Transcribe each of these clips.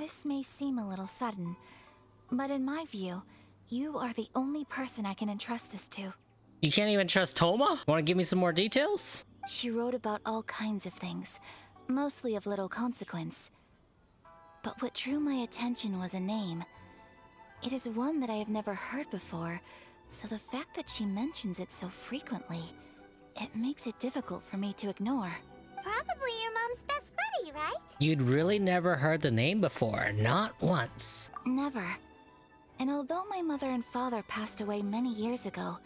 This may seem a little sudden, but in my view, you are the only person I can entrust this to. You can't even trust Toma? Want to give me some more details? She wrote about all kinds of things, mostly of little consequence. But what drew my attention was a name. It is one that I have never heard before, so the fact that she mentions it so frequently, it makes it difficult for me to ignore. Probably your mom's best buddy, right? You'd really never heard the name before, not once. Never. And although my mother and father passed away many years ago,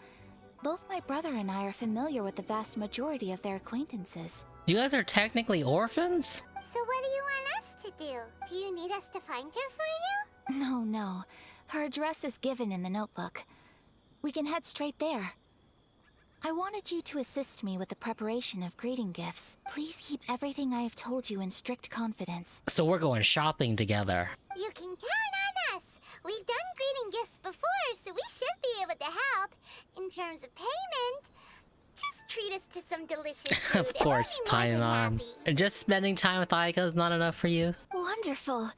both my brother and I are familiar with the vast majority of their acquaintances. You guys are technically orphans? So what do you want us to do? Do you need us to find her for you? No. Her address is given in the notebook. We can head straight there. I wanted you to assist me with the preparation of greeting gifts. Please keep everything I have told you in strict confidence. So we're going shopping together. You can count on us. We've done greeting gifts before, so we should be able to help. In terms of payment, just treat us to some delicious food. Of course, Paimon. Just spending time with Ayaka is not enough for you? Wonderful.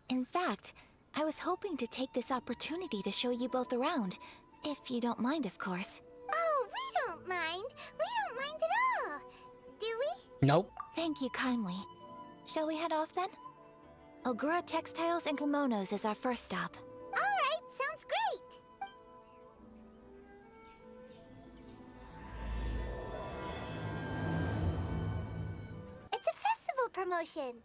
In fact, I was hoping to take this opportunity to show you both around. If you don't mind, of course. Oh, we don't mind. We don't mind at all. Do we? Nope. Thank you kindly. Shall we head off then? Ogura Textiles and Kimonos is our first stop. Alright, sounds great. It's a festival promotion.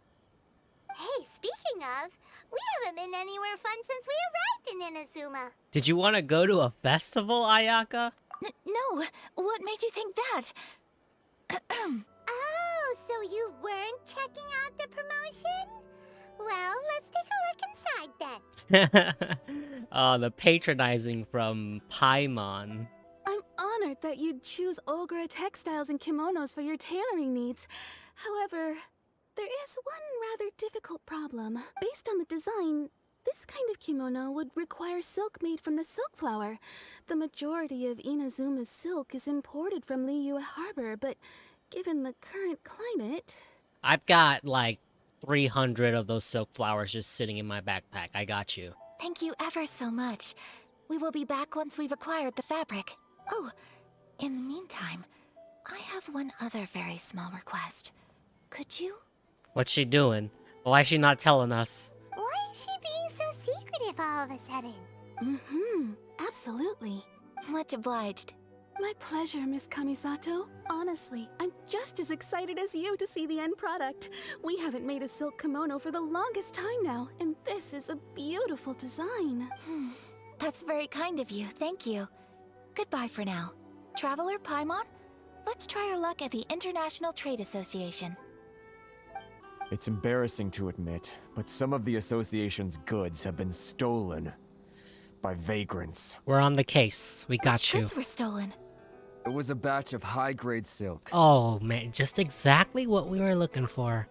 Hey, speaking of, we haven't been anywhere fun since we arrived in Inazuma. Did you want to go to a festival, Ayaka? No, what made you think that? Oh, so you weren't checking out the promotion? Well, let's take a look inside then. Oh, the patronizing from Paimon. I'm honored that you'd choose Ogura Textiles and Kimonos for your tailoring needs. However, there is one rather difficult problem. Based on the design, this kind of kimono would require silk made from the silk flower. The majority of Inazuma's silk is imported from Liyue Harbor, but given the current climate... I've got like 300 of those silk flowers just sitting in my backpack. I got you. Thank you ever so much. We will be back once we've acquired the fabric. Oh, in the meantime, I have one other very small request. Could you? What's she doing? Why is she not telling us? Why is she being so secretive all of a sudden? Absolutely. Much obliged. My pleasure, Miss Kamisato. Honestly, I'm just as excited as you to see the end product. We haven't made a silk kimono for the longest time now, and this is a beautiful design. That's very kind of you, thank you. Goodbye for now. Traveler Paimon, let's try our luck at the International Trade Association. It's embarrassing to admit, but some of the association's goods have been stolen by vagrants. We're on the case. We got Which you. goods were stolen? It was a batch of high-grade silk. Oh man, just exactly what we were looking for.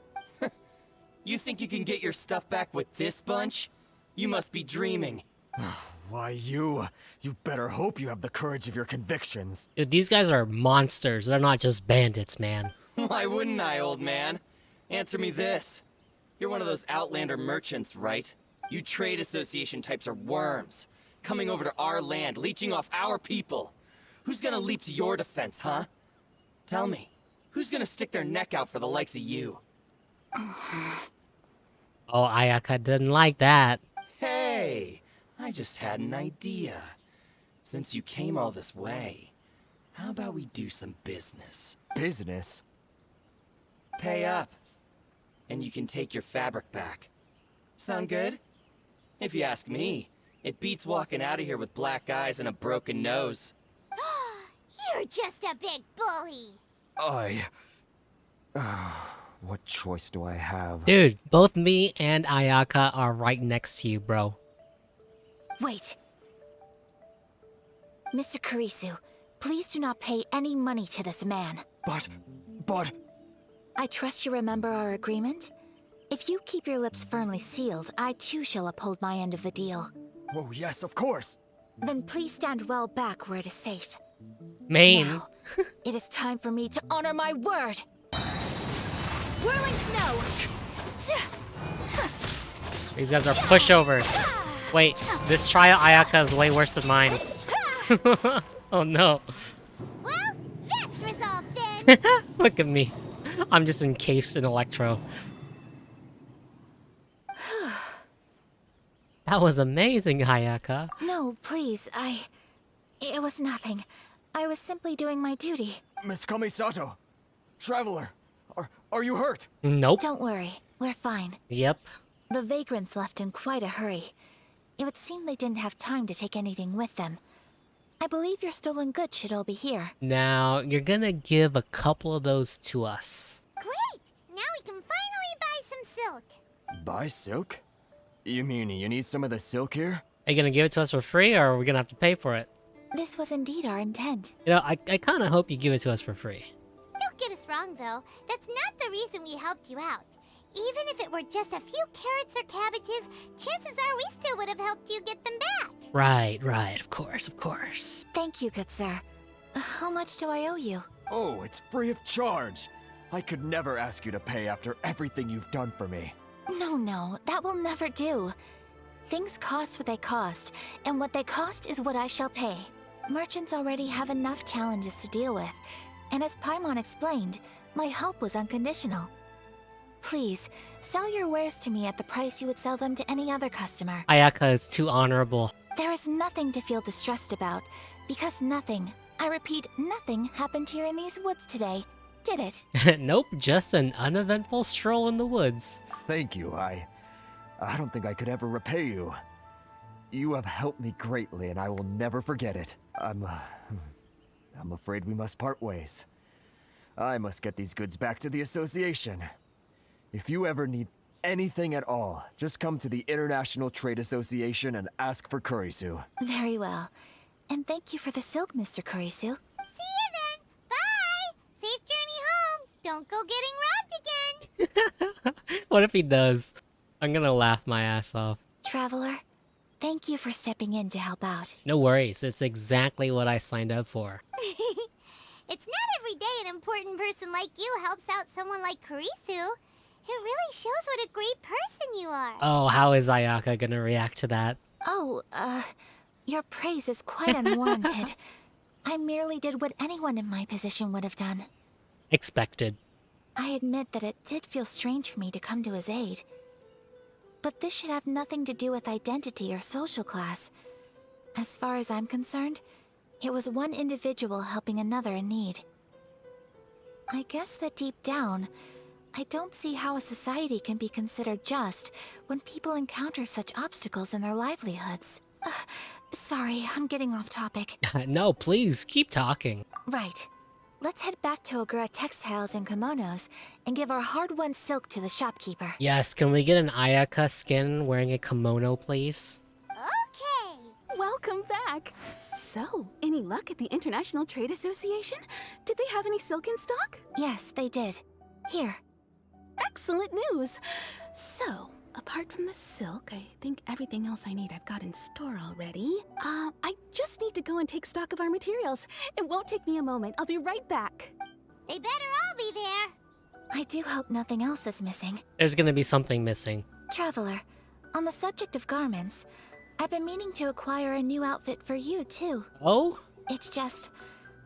You think you can get your stuff back with this bunch? You must be dreaming. Why, you better hope you have the courage of your convictions. Dude, these guys are monsters. They're not just bandits, man. Why wouldn't I, old man? Answer me this. You're one of those Outlander merchants, right? You trade association types are worms. Coming over to our land, leeching off our people. Who's gonna leap to your defense, huh? Tell me, who's gonna stick their neck out for the likes of you? Oh, Ayaka didn't like that. Hey, I just had an idea. Since you came all this way, how about we do some business? Business? Pay up, and you can take your fabric back. Sound good? If you ask me, it beats walking out of here with black eyes and a broken nose. You're just a big bully. What choice do I have? Dude, both me and Ayaka are right next to you, bro. Wait. Mr. Kurisu, please do not pay any money to this man. But... I trust you remember our agreement? If you keep your lips firmly sealed, I too shall uphold my end of the deal. Oh, yes, of course. Then please stand well back where it is safe. Main. Now, it is time for me to honor my word! Whirling snow! These guys are pushovers. Wait, this trial Ayaka is way worse than mine. Oh no. Well, that's resolved then. Look at me. I'm just encased in electro. That was amazing, Ayaka. No, please, It was nothing. I was simply doing my duty. Miss Kamisato, Traveler, are you hurt? Nope. Don't worry, we're fine. Yep. The vagrants left in quite a hurry. It would seem they didn't have time to take anything with them. I believe your stolen goods should all be here. Now, you're gonna give a couple of those to us. Great! Now we can finally buy some silk. Buy silk? You mean you need some of the silk here? Are you gonna give it to us for free, or are we gonna have to pay for it? This was indeed our intent. You know, I kind of hope you give it to us for free. Don't get us wrong, though. That's not the reason we helped you out. Even if it were just a few carrots or cabbages, chances are we still would have helped you get them back. Right, of course. Thank you, good sir. How much do I owe you? Oh, it's free of charge. I could never ask you to pay after everything you've done for me. No, that will never do. Things cost what they cost, and what they cost is what I shall pay. Merchants already have enough challenges to deal with, and as Paimon explained, my help was unconditional. Please, sell your wares to me at the price you would sell them to any other customer. Ayaka is too honorable. There is nothing to feel distressed about, because nothing, I repeat, nothing happened here in these woods today, did it? Nope, just an uneventful stroll in the woods. Thank you. I don't think I could ever repay you. You have helped me greatly, and I will never forget it. I'm afraid we must part ways. I must get these goods back to the association. If you ever need anything at all, just come to the International Trade Association and ask for Kurisu. Very well. And thank you for the silk, Mr. Kurisu. See you then. Bye. Safe journey home. Don't go getting robbed again. What if he does? I'm gonna laugh my ass off. Traveler, thank you for stepping in to help out. No worries, it's exactly what I signed up for. It's not every day an important person like you helps out someone like Kurisu. It really shows what a great person you are. Oh, how is Ayaka gonna react to that? Oh, your praise is quite unwarranted. I merely did what anyone in my position would have done. Expected. I admit that it did feel strange for me to come to his aid. But this should have nothing to do with identity or social class. As far as I'm concerned, it was one individual helping another in need. I guess that deep down, I don't see how a society can be considered just when people encounter such obstacles in their livelihoods. Sorry, I'm getting off topic. No, please, keep talking. Right. Let's head back to Ogura Textiles and Kimonos and give our hard-won silk to the shopkeeper. Yes, can we get an Ayaka skin wearing a kimono, please? Okay. Welcome back. So, any luck at the International Trade Association? Did they have any silk in stock? Yes, they did. Here. Excellent news. So, apart from the silk, I think everything else I need I've got in store already. I just need to go and take stock of our materials. It won't take me a moment. I'll be right back. They better all be there. I do hope nothing else is missing. There's gonna be something missing. Traveler, on the subject of garments, I've been meaning to acquire a new outfit for you, too. Oh? It's just,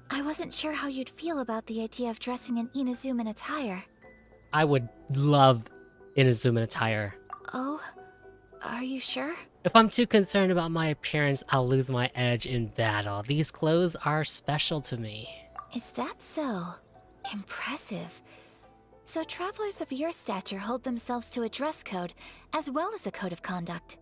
I wasn't sure how you'd feel about the idea of dressing in Inazuman attire. I would love Inazuman attire. Oh? Are you sure? If I'm too concerned about my appearance, I'll lose my edge in battle. These clothes are special to me. Is that so? Impressive. So travelers of your stature hold themselves to a dress code, as well as a code of conduct.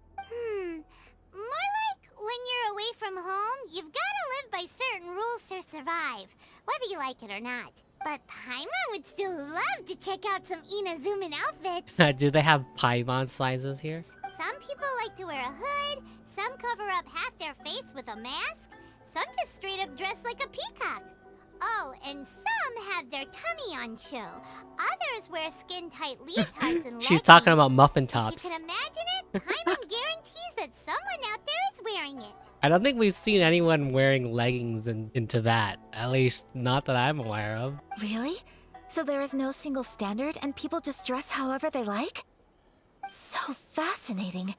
More like when you're away from home, you've got to live by certain rules to survive, whether you like it or not. But Paimon would still love to check out some Inazuman outfits. Do they have Paimon sizes here? Some people like to wear a hood, some cover up half their face with a mask, some just straight up dress like a peacock. Oh, and some have their tummy on show. Others wear skin-tight leotards and leggings. She's talking about muffin If tops. you can imagine it, Paimon guarantees that someone out there is wearing it. I don't think we've seen anyone wearing leggings into that. At least, not that I'm aware of. Really? So there is no single standard and people just dress however they like? So fascinating.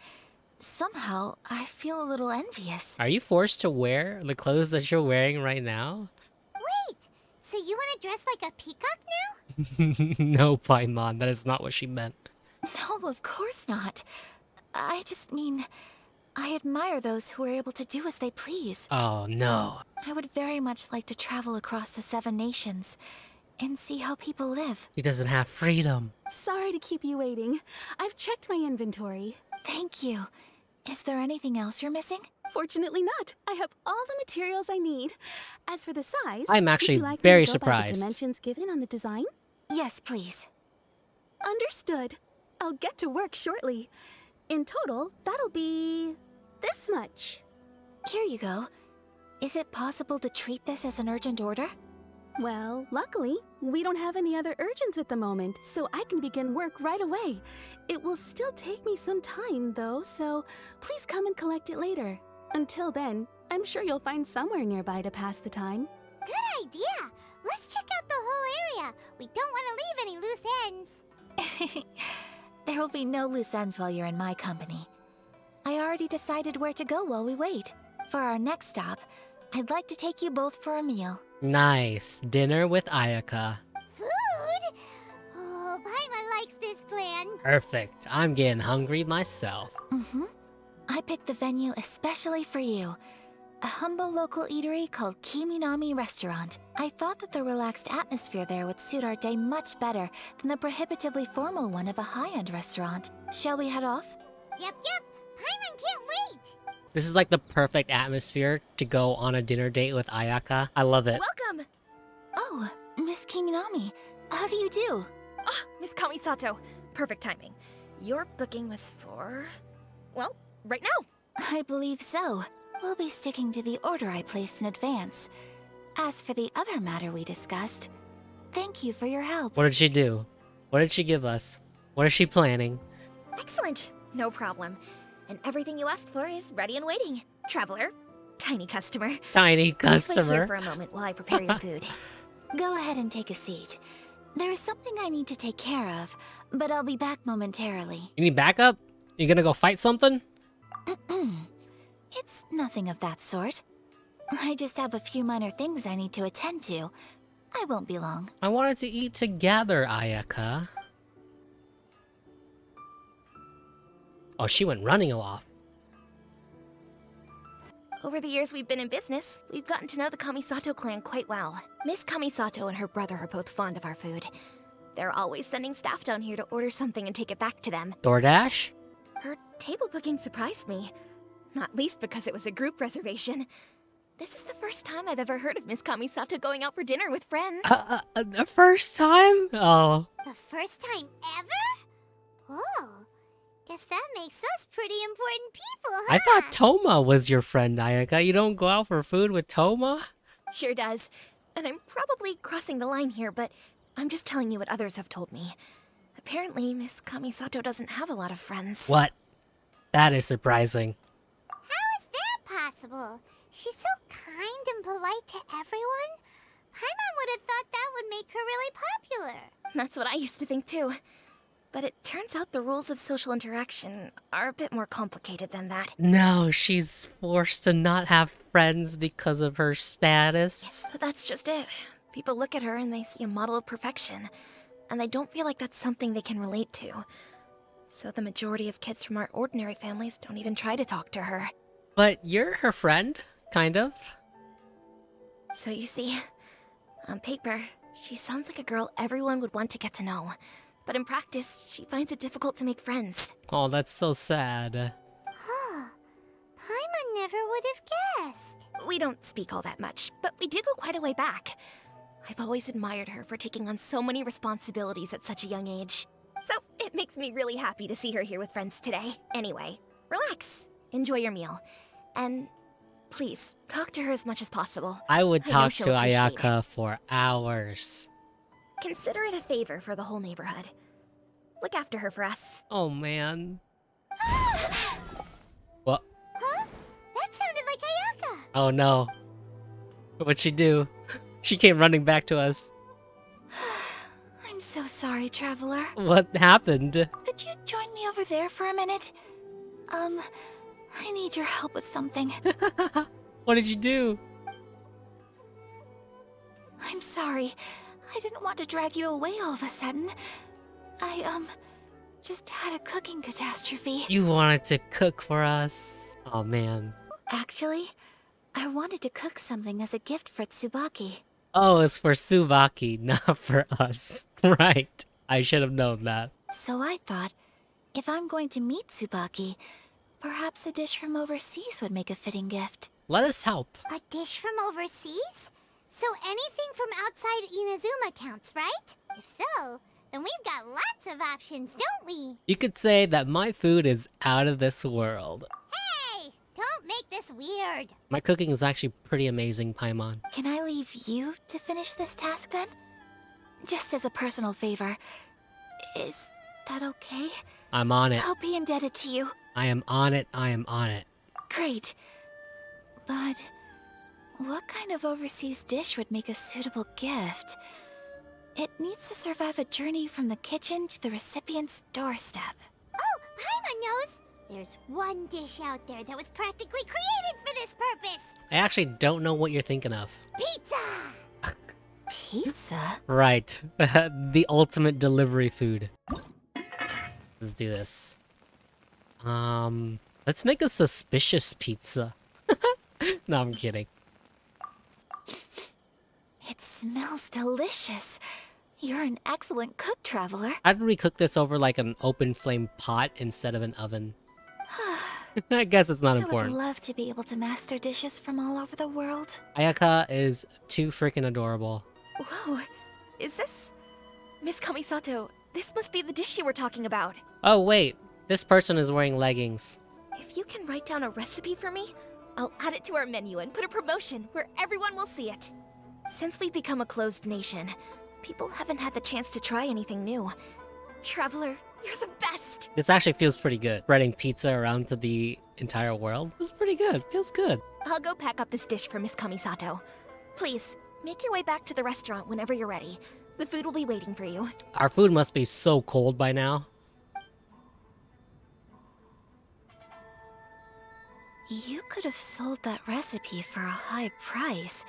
Somehow, I feel a little envious. Are you forced to wear the clothes that you're wearing right now? Wait, so you want to dress like a peacock now? No, Paimon, that is not what she meant. No, of course not. I just mean, I admire those who are able to do as they please. Oh no. I would very much like to travel across the 7 nations and see how people live. He doesn't have freedom. Sorry to keep you waiting. I've checked my inventory. Thank you. Is there anything else you're missing? Fortunately not. I have all the materials I need. As for the size, I'm would actually you like very me to go by the surprised. dimensions given on the design? Yes, please. Understood. I'll get to work shortly. In total, that'll be this much. Here you go. Is it possible to treat this as an urgent order? Well, luckily, we don't have any other urgents at the moment, so I can begin work right away. It will still take me some time, though, so please come and collect it later. Until then, I'm sure you'll find somewhere nearby to pass the time. Good idea. Let's check out the whole area. We don't want to leave any loose ends. There will be no loose ends while you're in my company. I already decided where to go while we wait. For our next stop, I'd like to take you both for a meal. Nice. Dinner with Ayaka. Food? Oh, Paimon likes this plan. Perfect. I'm getting hungry myself. Mm-hmm. I picked the venue especially for you. A humble local eatery called Kimi Nami restaurant. I thought that the relaxed atmosphere there would suit our day much better than the prohibitively formal one of a high-end restaurant. Shall we head off? Yep. Paimon can't wait. This is like the perfect atmosphere to go on a dinner date with Ayaka. I love it. Welcome! Oh, Miss Kimi Nami. How do you do? Ah, Miss Kamisato. Perfect timing. Your booking was for... well, right now. I believe so. We'll be sticking to the order I placed in advance. As for the other matter we discussed, thank you for your help. What did she do? What did she give us? What is she planning? Excellent. No problem. And everything you asked for is ready and waiting. Traveler. Tiny customer. Tiny Please wait here customer. for a moment while I prepare your food. Go ahead and take a seat. There is something I need to take care of, but I'll be back momentarily. You need backup? You gonna go fight something? It's nothing of that sort. I just have a few minor things I need to attend to. I won't be long. I wanted to eat together, Ayaka. Oh, she went running off. Over the years we've been in business, we've gotten to know the Kamisato clan quite well. Miss Kamisato and her brother are both fond of our food. They're always sending staff down here to order something and take it back to them. DoorDash? Her table booking surprised me. Not least because it was a group reservation. This is the first time I've ever heard of Miss Kamisato going out for dinner with friends. The first time? Oh. The first time ever? Whoa. Guess that makes us pretty important people, huh? I thought Toma was your friend, Ayaka. You don't go out for food with Toma? Sure does. And I'm probably crossing the line here, but I'm just telling you what others have told me. Apparently, Miss Kamisato doesn't have a lot of friends. What? That is surprising. How is that possible? She's so kind and polite to everyone. Paimon would have thought that would make her really popular. That's what I used to think too. But it turns out the rules of social interaction are a bit more complicated than that. No, she's forced to not have friends because of her status. But that's just it. People look at her and they see a model of perfection, and they don't feel like that's something they can relate to. So the majority of kids from our ordinary families don't even try to talk to her. But you're her friend, kind of. So you see, on paper, she sounds like a girl everyone would want to get to know. But in practice, she finds it difficult to make friends. Oh, that's so sad. Huh. Paimon never would have guessed. We don't speak all that much, but we do go quite a way back. I've always admired her for taking on so many responsibilities at such a young age. So it makes me really happy to see her here with friends today. Anyway, relax, enjoy your meal, and please, talk to her as much as possible. I would I know talk she'll to appreciate Ayaka for hours. Consider it a favor for the whole neighborhood. Look after her for us. Oh, man. What? Huh? That sounded like Ayaka. Oh, no. What'd she do? She came running back to us. I'm so sorry, traveler. What happened? Could you join me over over there for a minute? I need your help with something. What did you do? I'm sorry. I didn't want to drag you away all of a sudden. I, just had a cooking catastrophe. You wanted to cook for us. Oh man. Actually, I wanted to cook something as a gift for Tsubaki. Oh, it's for Tsubaki, not for us. Right. I should have known that. So I thought, if I'm going to meet Tsubaki, perhaps a dish from overseas would make a fitting gift. Let us help. A dish from overseas? So anything from outside Inazuma counts, right? If so, then we've got lots of options, don't we? You could say that my food is out of this world. Hey! Don't make this weird. My cooking is actually pretty amazing, Paimon. Can I leave you to finish this task then? Just as a personal favor. Is that okay? I'm on it. I'll be indebted to you. I am on it. I am on it. Great. But what kind of overseas dish would make a suitable gift? It needs to survive a journey from the kitchen to the recipient's doorstep. Oh, Paimon knows! There's one dish out there that was practically created for this purpose! I actually don't know what you're thinking of. Pizza! Pizza? Right. The ultimate delivery food. Let's do this. Let's make a suspicious pizza. No, I'm kidding. It smells delicious. You're an excellent cook, Traveler. How did we cook this over like an open flame pot instead of an oven? I guess it's not I would important. love to be able to master dishes from all over the world. Ayaka is too freaking adorable. Whoa, is this... Miss Kamisato, this must be the dish you were talking about. Oh wait, this person is wearing leggings. If you can write down a recipe for me, I'll add it to our menu and put a promotion where everyone will see it. Since we've become a closed nation, people haven't had the chance to try anything new. Traveler, you're the best! This actually feels pretty good. Spreading pizza around to the entire world. This is pretty good. Feels good. I'll go pack up this dish for Miss Kamisato. Please, make your way back to the restaurant whenever you're ready. The food will be waiting for you. Our food must be so cold by now. You could have sold that recipe for a high price,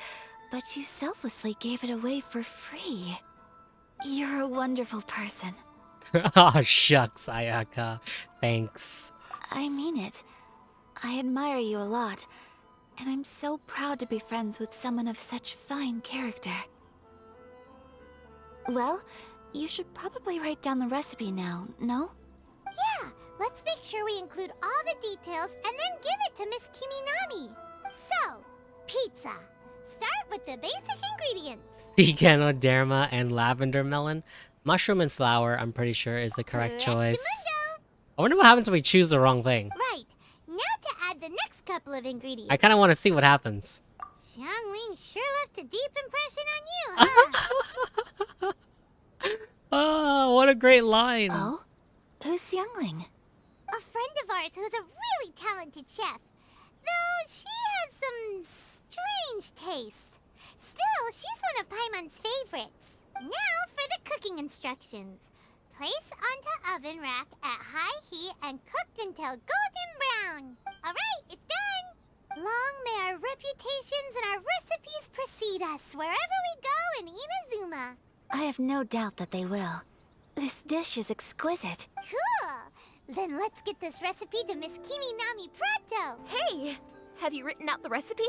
but you selflessly gave it away for free. You're a wonderful person. Aw, shucks, Ayaka. Thanks. I mean it. I admire you a lot, and I'm so proud to be friends with someone of such fine character. Well, you should probably write down the recipe now, no? Yeah, let's make sure we include all the details and then give it to Miss Kimi Nami. So, pizza. Start with the basic ingredients. Ganoderma and lavender melon. Mushroom and flour, I'm pretty sure, is the correct choice. Correctamundo. I wonder what happens if we choose the wrong thing. Right. Now to add the next couple of ingredients. I kind of want to see what happens. Xiangling sure left a deep impression on you, huh? Oh, what a great line. Oh? Who's Youngling? A friend of ours who's a really talented chef. Though she has some strange tastes. Still, she's one of Paimon's favorites. Now for the cooking instructions. Place onto oven rack at high heat and cooked until golden brown. Alright, it's done! Long may our reputations and our recipes precede us wherever we go in Inazuma. I have no doubt that they will. This dish is exquisite. Cool! Then let's get this recipe to Miss Kimi Nami pronto! Hey, have you written out the recipe?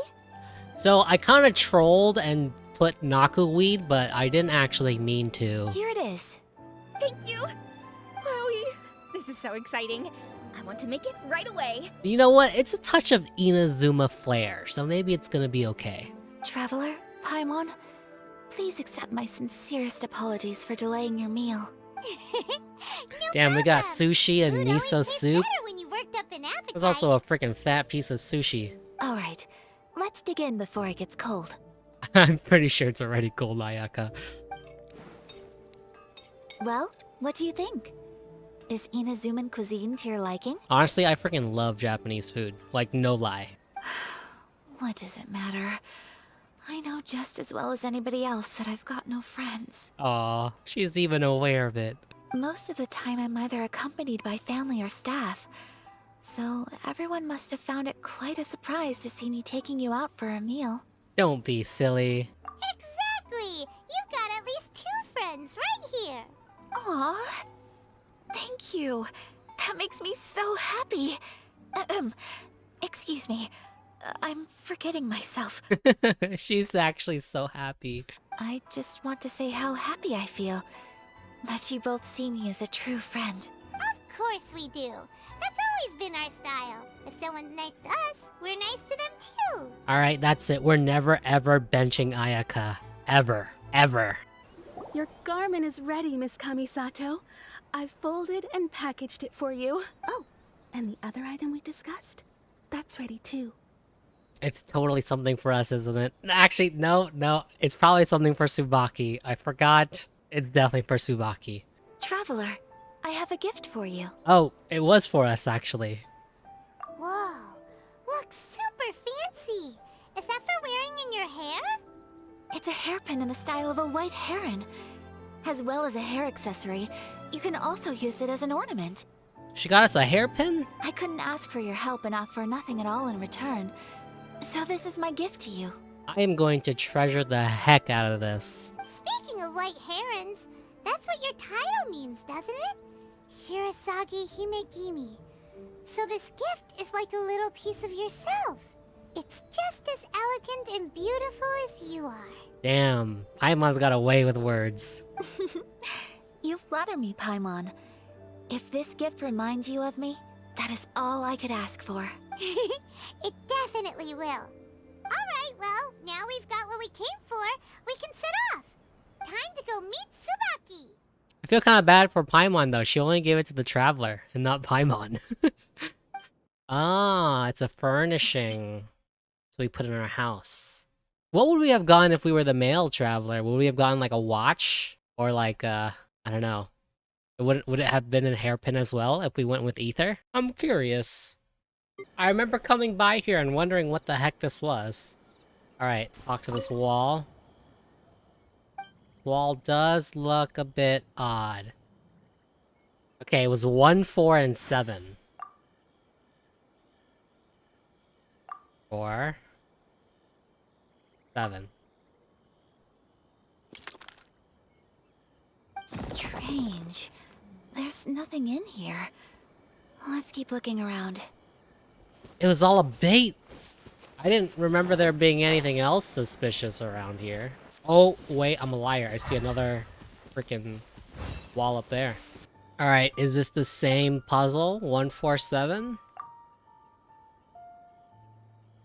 So I kind of trolled and put Naku weed, but I didn't actually mean to. Here it is. Thank you! Wowie, this is so exciting. I want to make it right away. You know what? It's a touch of Inazuma flair, so maybe it's gonna be okay. Traveler, Paimon, please accept my sincerest apologies for delaying your meal. No Damn, we got problem. sushi and Food always miso tastes soup. better when you worked up an appetite. There's also a freaking fat piece of sushi. All right, let's dig in before it gets cold. I'm pretty sure it's already cold, Ayaka. Well, what do you think? Is Inazuman cuisine to your liking? Honestly, I freaking love Japanese food. Like, no lie. What does it matter? I know just as well as anybody else that I've got no friends. Aw, she's even aware of it. Most of the time I'm either accompanied by family or staff. So everyone must have found it quite a surprise to see me taking you out for a meal. Don't be silly. Exactly! You've got at least 2 friends right here. Aw, thank you. That makes me so happy. Excuse me. I'm forgetting myself. She's actually so happy. I just want to say how happy I feel that you both see me as a true friend. Of course we do. That's always been our style. If someone's nice to us, we're nice to them too. Alright, that's it. We're never ever benching Ayaka. Ever. Ever. Your garment is ready, Miss Kamisato. I've folded and packaged it for you. Oh, and the other item we discussed? That's ready too. It's totally something for us, isn't it? Actually, no. It's probably something for Tsubaki. I forgot. It's definitely for Tsubaki. Traveler, I have a gift for you. Oh, it was for us, actually. Whoa, looks super fancy. Is that for wearing in your hair? It's a hairpin in the style of a white heron. As well as a hair accessory, you can also use it as an ornament. She got us a hairpin? I couldn't ask for your help and offer nothing at all in return. So this is my gift to you. I am going to treasure the heck out of this. Speaking of white herons, that's what your title means, doesn't it? Shirasagi Himegimi. So this gift is like a little piece of yourself. It's just as elegant and beautiful as you are. Damn, Paimon's got away with words. You flatter me, Paimon. If this gift reminds you of me, that is all I could ask for. It definitely will. Alright, well, now we've got what we came for. We can set off. Time to go meet Tsubaki. I feel kind of bad for Paimon, though. She only gave it to the Traveler, and not Paimon. Ah, it's a furnishing. So we put it in our house. What would we have gotten if we were the male Traveler? Would we have gotten, like, a watch? Or, like, I don't know. Would it have been a hairpin as well if we went with Ether? I'm curious. I remember coming by here and wondering what the heck this was. Alright, talk to this wall. This wall does look a bit odd. Okay, it was 1, 4, and 7. 4. 7. Strange. There's nothing in here. Let's keep looking around. It was all a bait! I didn't remember there being anything else suspicious around here. Oh, wait, I'm a liar. I see another freaking wall up there. Alright, is this the same puzzle? 1, 4, 7?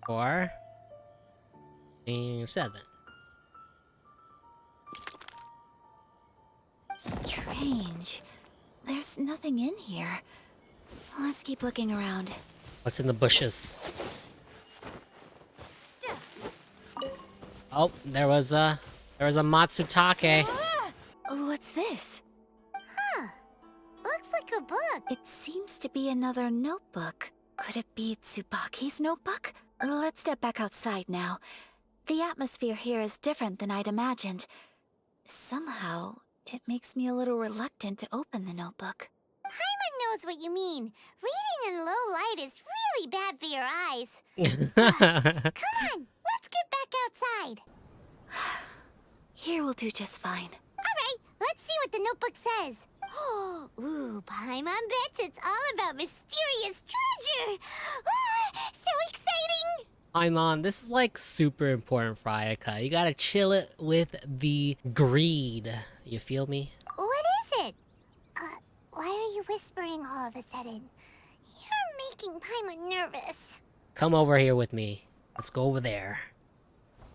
4. And 7. Strange. There's nothing in here. Let's keep looking around. What's in the bushes? Oh, there was a Matsutake. What's this? Huh. Looks like a book. It seems to be another notebook. Could it be Tsubaki's notebook? Let's step back outside now. The atmosphere here is different than I'd imagined. Somehow, it makes me a little reluctant to open the notebook. Paimon knows what you mean. Reading in low light is really bad for your eyes. Come on, let's get back outside. Here will do just fine. Alright, let's see what the notebook says. Ooh, Paimon bets it's all about mysterious treasure. Ah, so exciting! Paimon, this is like super important for Ayaka. You gotta chill it with the greed. You feel me? What is it? Why are you whispering all of a sudden? You're making Paimon nervous. Come over here with me. Let's go over there.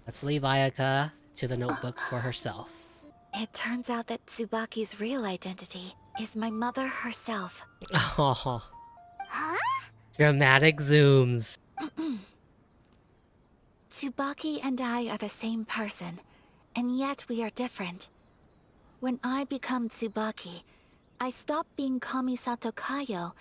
Let's leave Ayaka to the notebook for herself. It turns out that Tsubaki's real identity is my mother herself. Oh, Huh? dramatic zooms. Tsubaki and I are the same person, and yet we are different. When I become Tsubaki, I stop being Kamisato Kayo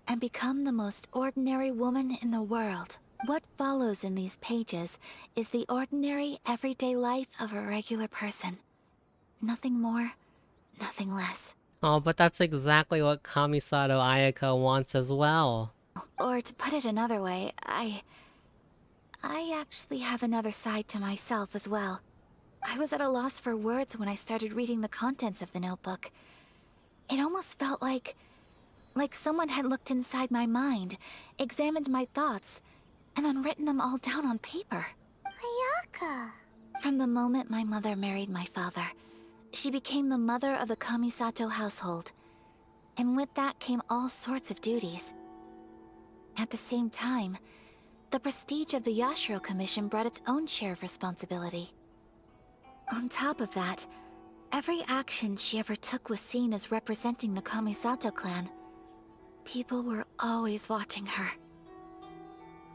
and become the most ordinary woman in the world. What follows in these pages is the ordinary, everyday life of a regular person. Nothing more, nothing less. Oh, but that's exactly what Kamisato Ayaka wants as well. Or to put it another way, I actually have another side to myself as well. I was at a loss for words when I started reading the contents of the notebook. It almost felt like someone had looked inside my mind, examined my thoughts, and then written them all down on paper. Ayaka. From the moment my mother married my father, she became the mother of the Kamisato household. And with that came all sorts of duties. At the same time, the prestige of the Yashiro Commission brought its own share of responsibility. On top of that, every action she ever took was seen as representing the Kamisato clan. People were always watching her.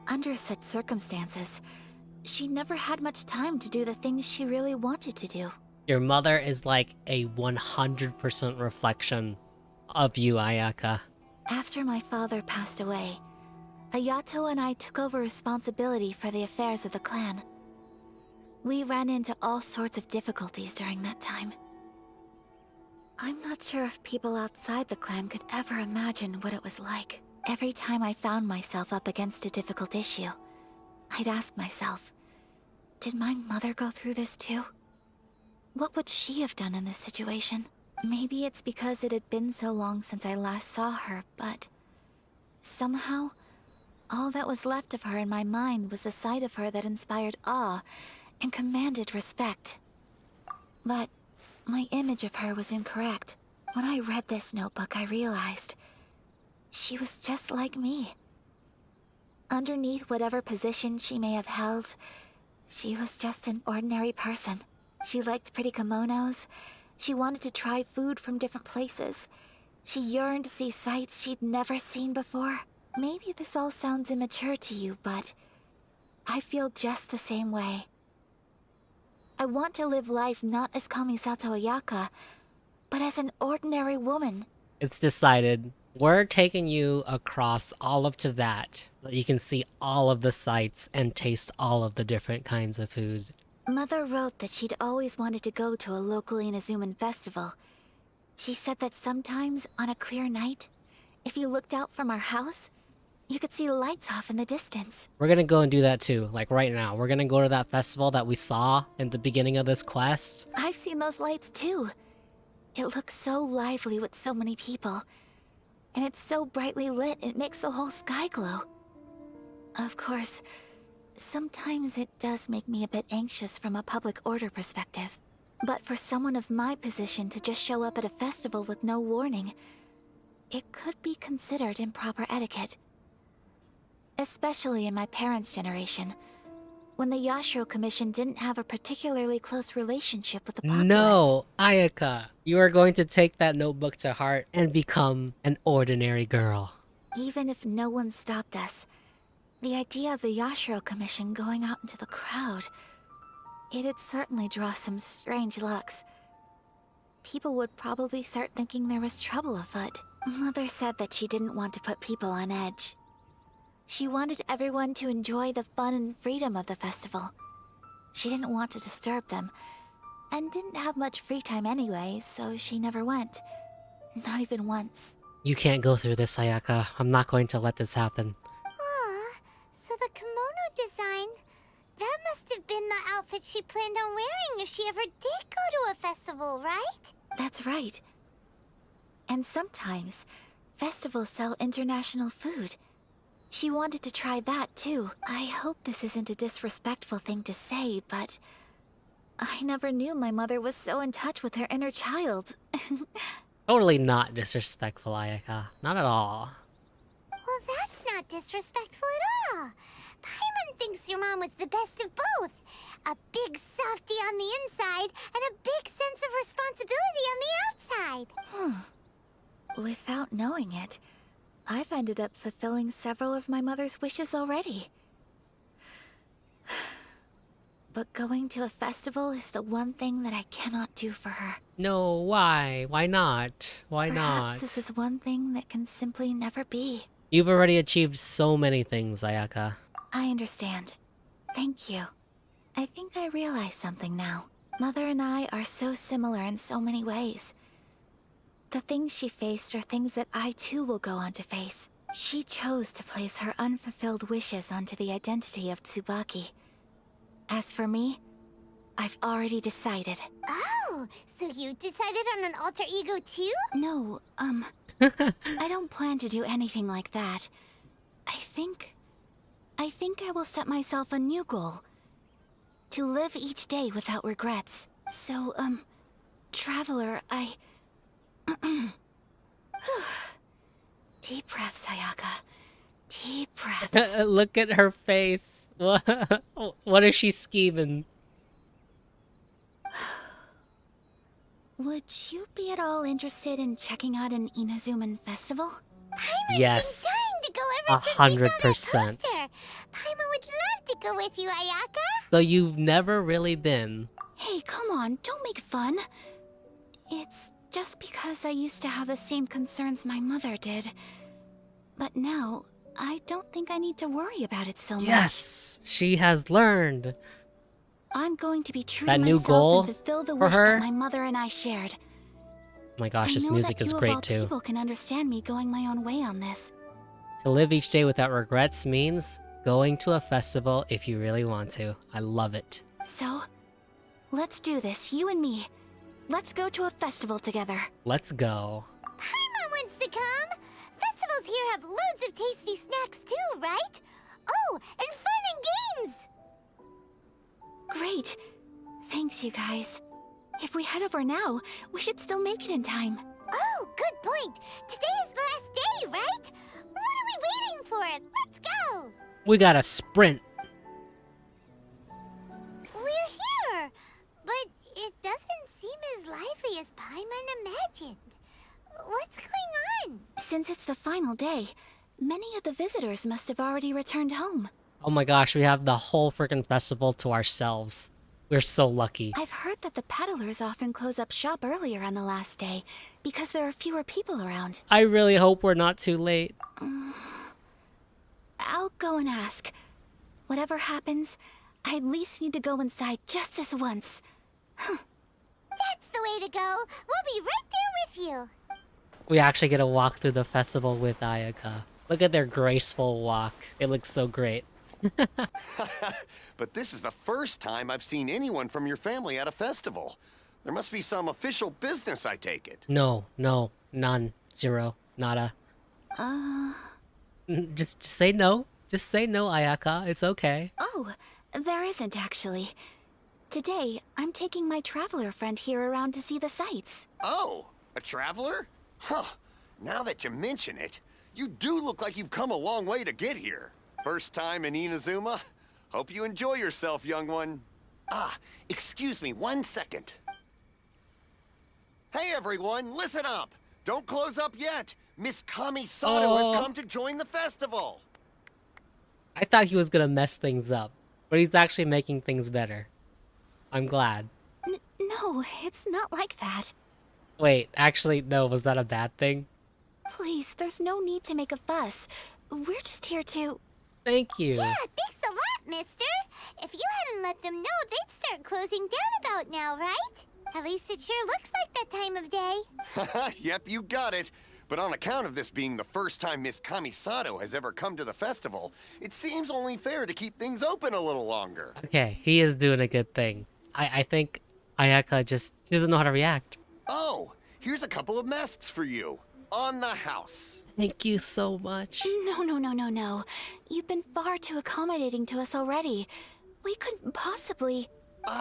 Under such circumstances, she never had much time to do the things she really wanted to do. Your mother is like a 100% reflection of you, Ayaka. After my father passed away, Ayato and I took over responsibility for the affairs of the clan. We ran into all sorts of difficulties during that time. I'm not sure if people outside the clan could ever imagine what it was like. Every time I found myself up against a difficult issue, I'd ask myself, did my mother go through this too? What would she have done in this situation? Maybe it's because it had been so long since I last saw her, but somehow, all that was left of her in my mind was the side of her that inspired awe and commanded respect. But my image of her was incorrect. When I read this notebook, I realized she was just like me. Underneath whatever position she may have held, she was just an ordinary person. She liked pretty kimonos. She wanted to try food from different places. She yearned to see sights she'd never seen before. Maybe this all sounds immature to you, but I feel just the same way. I want to live life not as Kamisato Ayaka, but as an ordinary woman. It's decided. We're taking you across all of Tibet, so you can see all of the sights and taste all of the different kinds of food. Mother wrote that she'd always wanted to go to a local Inazuman festival. She said that sometimes, on a clear night, if you looked out from our house, you could see lights off in the distance. We're gonna go and do that too, like right now. We're gonna go to that festival that we saw in the beginning of this quest. I've seen those lights too. It looks so lively with so many people. And it's so brightly lit, it makes the whole sky glow. Of course, sometimes it does make me a bit anxious from a public order perspective. But for someone of my position to just show up at a festival with no warning, it could be considered improper etiquette. Especially in my parents' generation, when the Yashiro Commission didn't have a particularly close relationship with the populace. No, Ayaka, you are going to take that notebook to heart and become an ordinary girl. Even if no one stopped us, the idea of the Yashiro Commission going out into the crowd, it'd certainly draw some strange looks. People would probably start thinking there was trouble afoot. Mother said that she didn't want to put people on edge. She wanted everyone to enjoy the fun and freedom of the festival. She didn't want to disturb them, and didn't have much free time anyway, so she never went. Not even once. You can't go through this, Ayaka. I'm not going to let this happen. Aw, so the kimono design, that must have been the outfit she planned on wearing if she ever did go to a festival, right? That's right. And sometimes, festivals sell international food. She wanted to try that too. I hope this isn't a disrespectful thing to say, but I never knew my mother was so in touch with her inner child. Totally not disrespectful, Ayaka. Not at all. Well, that's not disrespectful at all. Paimon thinks your mom was the best of both. A big softy on the inside and a big sense of responsibility on the outside. Without knowing it, I've ended up fulfilling several of my mother's wishes already. But going to a festival is the one thing that I cannot do for her. No, why? Why not? Why Perhaps not? this is one thing that can simply never be. You've already achieved so many things, Ayaka. I understand. Thank you. I think I realize something now. Mother and I are so similar in so many ways. The things she faced are things that I too will go on to face. She chose to place her unfulfilled wishes onto the identity of Tsubaki. As for me, I've already decided. Oh, so you decided on an alter ego too? No, I don't plan to do anything like that. I think I will set myself a new goal. To live each day without regrets. So, Traveler, Deep breaths, Ayaka. Deep breaths. Look at her face. What is she scheming? Would you be at all interested in checking out an Inazuman festival? Yes. Dying to go ever since we saw that 100%. poster. Paimon would love to go with you, Ayaka. So you've never really been. Hey, come on, don't make fun. It's just because I used to have the same concerns my mother did. But now, I don't think I need to worry about it so much. Yes, she has learned. I'm going to be true That to new myself goal and fulfill the for wish her? that my mother and I shared. Oh my gosh, I this know music that is you of great all too. people can understand me going my own way on this. To live each day without regrets means going to a festival if you really want to. I love it. So, let's do this, you and me. Let's go to a festival together. Let's go. Paimon wants to come. Festivals here have loads of tasty snacks too, right? Oh, and fun and games. Great. Thanks, you guys. If we head over now, we should still make it in time. Oh, good point. Today is the last day, right? What are we waiting for? Let's go. We gotta sprint. We're here, but it doesn't seem as lively as Paimon imagined. What's going on? Since it's the final day, many of the visitors must have already returned home. Oh my gosh, we have the whole freaking festival to ourselves. We're so lucky. I've heard that the peddlers often close up shop earlier on the last day because there are fewer people around. I really hope we're not too late. I'll go and ask. Whatever happens, I at least need to go inside just this once. That's the way to go. We'll be right there with you. We actually get to walk through the festival with Ayaka. Look at their graceful walk. It looks so great. But this is the first time I've seen anyone from your family at a festival. There must be some official business, I take it. No, none, zero, nada. Just say no. Just say no, Ayaka. It's okay. Oh, there isn't actually. Today, I'm taking my traveler friend here around to see the sights. Oh, a traveler? Huh. Now that you mention it, you do look like you've come a long way to get here. First time in Inazuma? Hope you enjoy yourself, young one. Ah, excuse me 1 second. Hey everyone, listen up! Don't close up yet! Miss Kami Sato has come to join the festival! I thought he was gonna mess things up, but he's actually making things better. I'm glad. No, it's not like that. Wait, actually, no, was that a bad thing? Please, there's no need to make a fuss. We're just here to... Thank you. Yeah, thanks a lot, mister. If you hadn't let them know, they'd start closing down about now, right? At least it sure looks like that time of day. Yep, you got it. But on account of this being the first time Miss Kami Sato has ever come to the festival, it seems only fair to keep things open a little longer. Okay, he is doing a good thing. I think Ayaka just doesn't know how to react. Oh, here's a couple of masks for you. On the house. Thank you so much. No. You've been far too accommodating to us already. We couldn't possibly...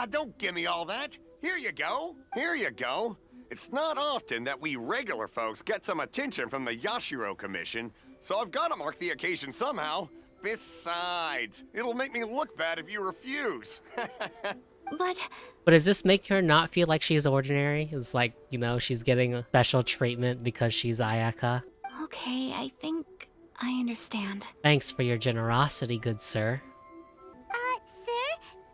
Don't give me all that. Here you go. Here you go. It's not often that we regular folks get some attention from the Yashiro Commission, so I've got to mark the occasion somehow. Besides, it'll make me look bad if you refuse. But does this make her not feel like she's ordinary? It's like, you know, she's getting a special treatment because she's Ayaka. okay, I think I understand. Thanks for your generosity, good sir. Sir,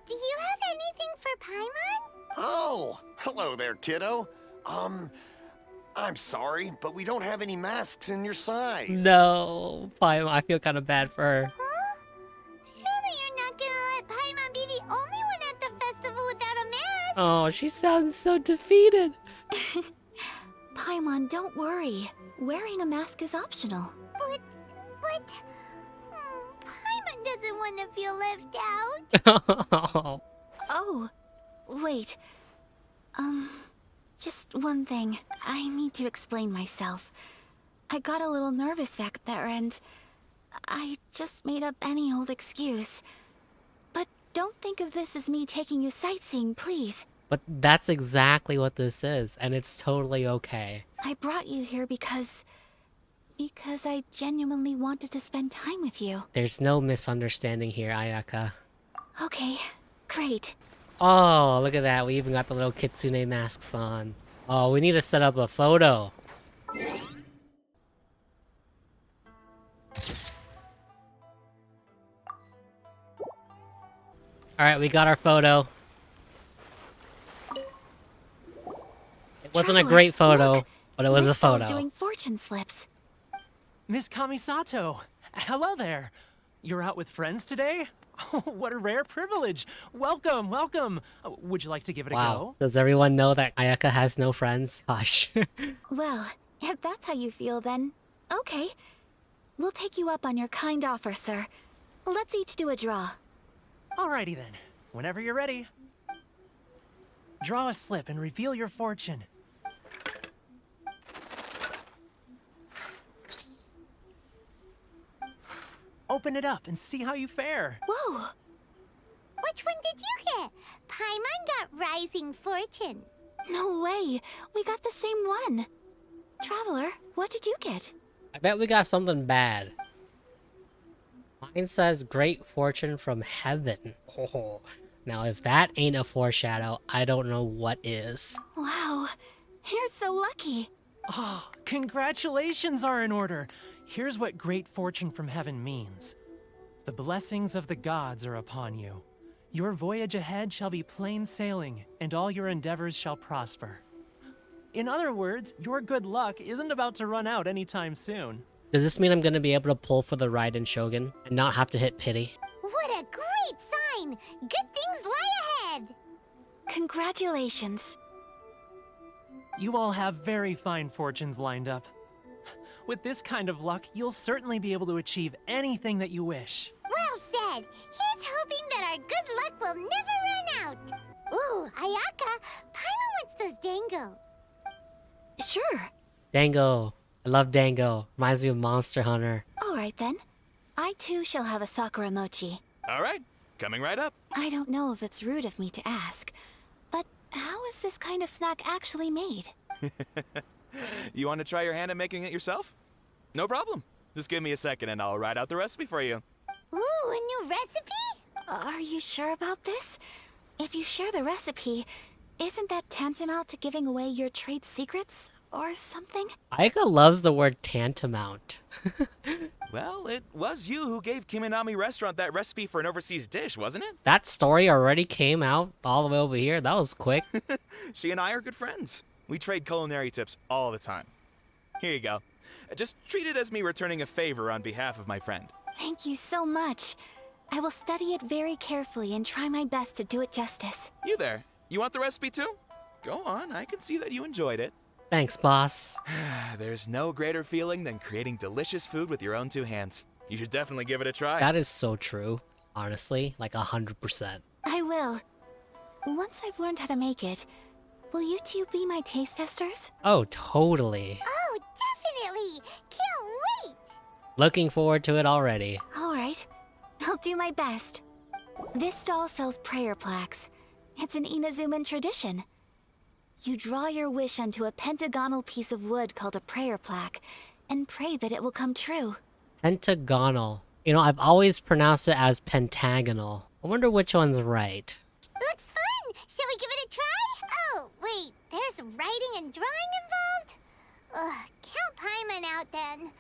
do you have anything for Paimon? Oh, hello there, kiddo. I'm sorry, but we don't have any masks in your size. No, fine, I feel kind of bad for her. Huh? Surely you're not gonna let Paimon be the only one at the festival without a mask? Oh, she sounds so defeated. Paimon, don't worry. Wearing a mask is optional. But... Paimon doesn't want to feel left out. Oh, wait. Just one thing. I need to explain myself. I got a little nervous back there and I just made up any old excuse. But don't think of this as me taking you sightseeing, please. But that's exactly what this is, and it's totally okay. I brought you here because I genuinely wanted to spend time with you. There's no misunderstanding here, Ayaka. Okay, great. Oh, look at that. We even got the little kitsune masks on. Oh, we need to set up a photo. Alright, we got our photo. It wasn't a Traveler, great photo, look, but it was a Miss Doll's photo. doing fortune slips. Miss Kamisato, hello there. You're out with friends today? Oh, what a rare privilege. Welcome, welcome. Would you like to give it a Wow. go? Does everyone know that Ayaka has no friends? Gosh. Well, if that's how you feel, then okay. We'll take you up on your kind offer, sir. Let's each do a draw. Alrighty then. Whenever you're ready. Draw a slip and reveal your fortune. Open it up and see how you fare. Whoa! Which one did you get? Paimon got Rising Fortune. No way! We got the same one! Traveler, what did you get? I bet we got something bad. Mine says Great Fortune from Heaven. Oh. Now, if that ain't a foreshadow, I don't know what is. Wow, you're so lucky. Oh, congratulations are in order. Here's what Great Fortune from Heaven means. The blessings of the gods are upon you. Your voyage ahead shall be plain sailing, and all your endeavors shall prosper. In other words, your good luck isn't about to run out anytime soon. Does this mean I'm gonna be able to pull for the ride in Shogun and not have to hit pity? What a great sign! Good things lie ahead! Congratulations. You all have very fine fortunes lined up. With this kind of luck, you'll certainly be able to achieve anything that you wish. Well said! Here's hoping that our good luck will never run out! Ooh, Ayaka, Paimon wants those dango. Sure. Dango. I love Dango. Reminds me of Monster Hunter. Alright then. I too shall have a Sakura mochi. All right, coming right up. I don't know if it's rude of me to ask, but how is this kind of snack actually made? You want to try your hand at making it yourself? No problem. Just give me a second and I'll write out the recipe for you. Ooh, a new recipe? Are you sure about this? If you share the recipe, isn't that tantamount to giving away your trade secrets or something? Ayaka loves the word tantamount. Well, it was you who gave Kimi Nami restaurant that recipe for an overseas dish, wasn't it? That story already came out all the way over here. That was quick. She and I are good friends. We trade culinary tips all the time. Here you go. Just treat it as me returning a favor on behalf of my friend. Thank you so much. I will study it very carefully and try my best to do it justice. You there. You want the recipe too? Go on, I can see that you enjoyed it. Thanks, boss. There's no greater feeling than creating delicious food with your own two hands. You should definitely give it a try. That is so true. Honestly, like 100%. I will. Once I've learned how to make it, will you two be my taste testers? Oh, totally. Oh, definitely! Can't wait! Looking forward to it already. Alright, I'll do my best. This stall sells prayer plaques. It's an Inazuman tradition. You draw your wish onto a pentagonal piece of wood called a prayer plaque, and pray that it will come true. Pentagonal. You know, I've always pronounced it as pentagonal. I wonder which one's right. Looks fun! Shall we give it a try? Oh, wait, there's writing and drawing involved? Ugh, count Paimon out then.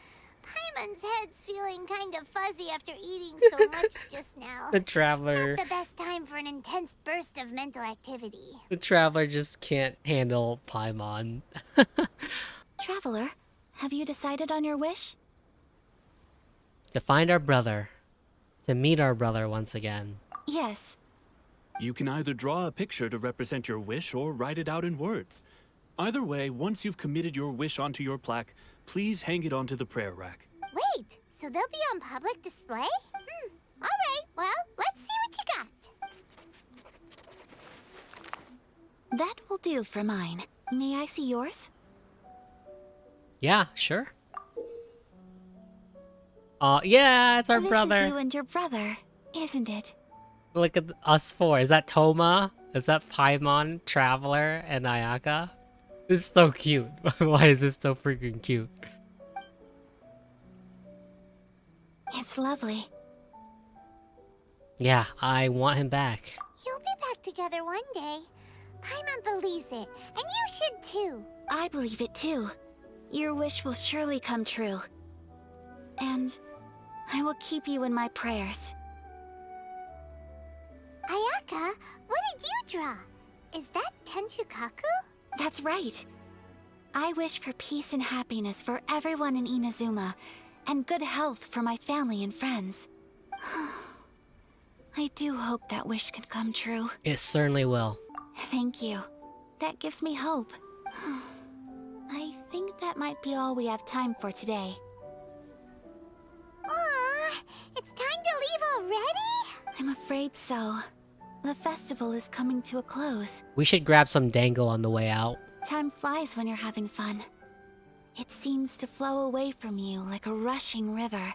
Paimon's head's feeling kind of fuzzy after eating so much just now. The traveler. Not the best time for an intense burst of mental activity. The traveler just can't handle Paimon. Traveler, have you decided on your wish? To find our brother. To meet our brother once again. Yes. You can either draw a picture to represent your wish or write it out in words. Either way, once you've committed your wish onto your plaque, please hang it onto the prayer rack. Wait, so they'll be on public display? Alright, well, let's see what you got. That will do for mine. May I see yours? Yeah, sure. Yeah, it's our This brother. is you and your brother, isn't it? Look at us four. Is that Toma? Is that Paimon, Traveler, and Ayaka? This is so cute. Why is this so freaking cute? It's lovely. Yeah, I want him back. You'll be back together one day. Paimon believes it, and you should too. I believe it too. Your wish will surely come true. And I will keep you in my prayers. Ayaka, what did you draw? Is that Tenchukaku? That's right. I wish for peace and happiness for everyone in Inazuma, and good health for my family and friends. I do hope that wish can come true. It certainly will. Thank you. That gives me hope. I think that might be all we have time for today. Aw, it's time to leave already? I'm afraid so. The festival is coming to a close. We should grab some dango on the way out. Time flies when you're having fun. It seems to flow away from you like a rushing river,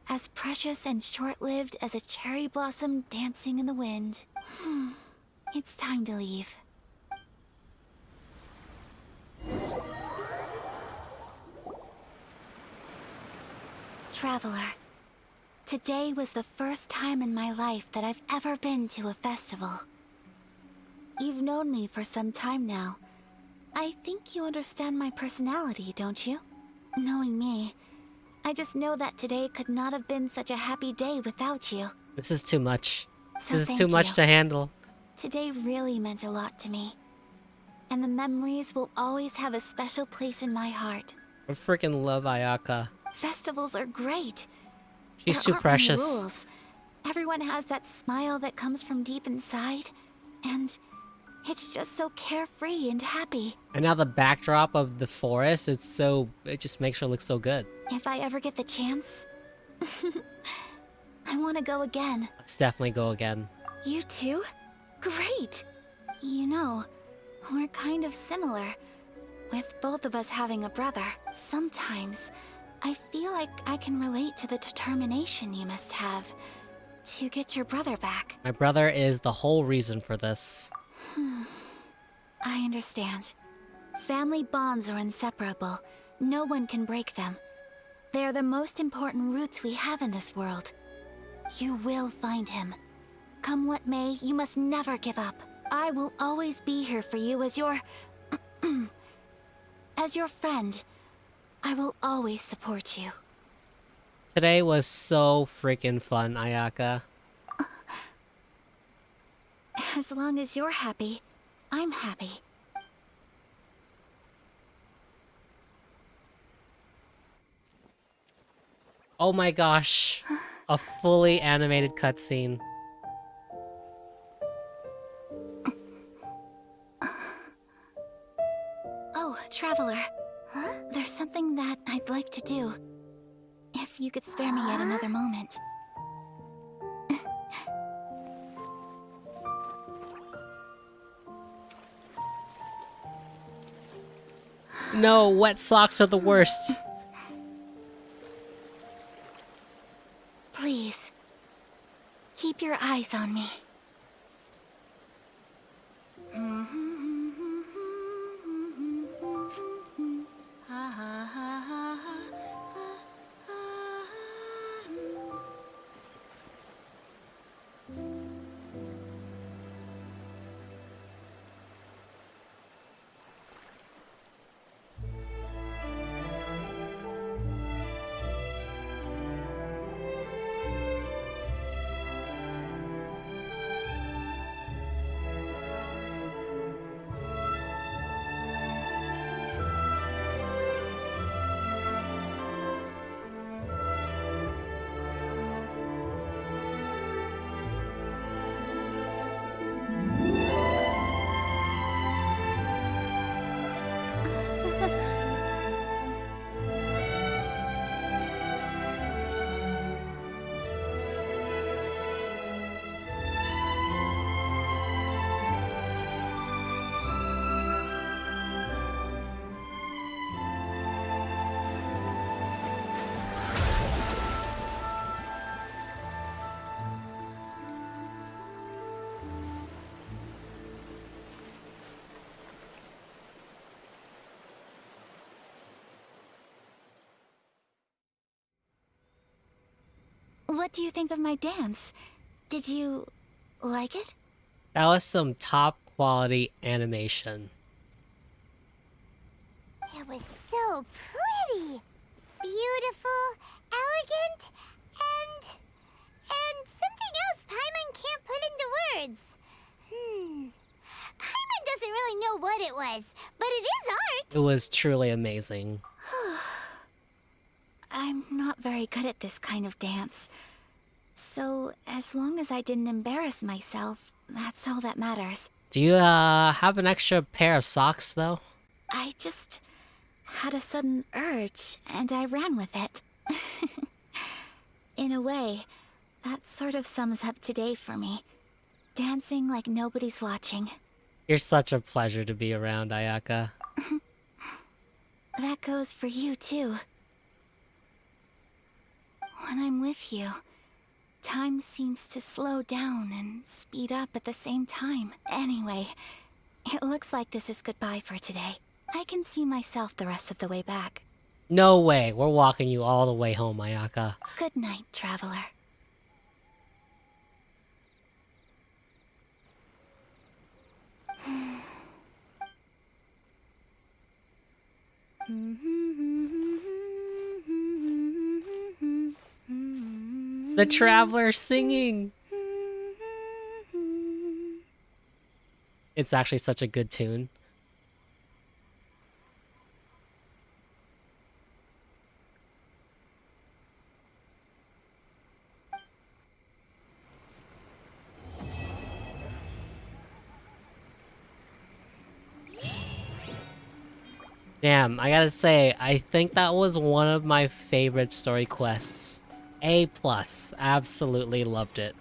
as precious and short-lived as a cherry blossom dancing in the wind. It's time to leave. Traveler, today was the first time in my life that I've ever been to a festival. You've known me for some time now. I think you understand my personality, don't you? Knowing me, I just know that today could not have been such a happy day without you. This is too much. So This is thank too much you. to handle. Today really meant a lot to me. And the memories will always have a special place in my heart. I freaking love Ayaka. Festivals are great. She's There too aren't many precious. rules. Everyone has that smile that comes from deep inside. And it's just so carefree and happy. And now the backdrop of the forest, it just makes her look so good. If I ever get the chance, I want to go again. Let's definitely go again. You too? Great! You know, we're kind of similar, with both of us having a brother. Sometimes, I feel like I can relate to the determination you must have to get your brother back. My brother is the whole reason for this. I understand. Family bonds are inseparable. No one can break them. They are the most important roots we have in this world. You will find him. Come what may, you must never give up. I will always be here for you as your... as your friend. I will always support you. Today was so freaking fun, Ayaka. As long as you're happy, I'm happy. Oh my gosh. A fully animated cutscene. Oh, Traveler. There's something that I'd like to do. If you could spare me yet another moment. No, wet socks are the worst. Please, keep your eyes on me. what do you think of my dance? Did you like it? That was some top quality animation. It was so pretty, beautiful, elegant, and something else Paimon can't put into words. Paimon doesn't really know what it was, but it is art. It was truly amazing. I'm not very good at this kind of dance. So, as long as I didn't embarrass myself, that's all that matters. Do you have an extra pair of socks though? I just had a sudden urge, and I ran with it. In a way, that sort of sums up today for me. Dancing like nobody's watching. You're such a pleasure to be around, Ayaka. That goes for you, too. When I'm with you, time seems to slow down and speed up at the same time. Anyway, it looks like this is goodbye for today. I can see myself the rest of the way back. No way, we're walking you all the way home, Ayaka. Good night, traveler. The Traveler singing! It's actually such a good tune. Damn, I gotta say, I think that was one of my favorite story quests. A+, absolutely loved it.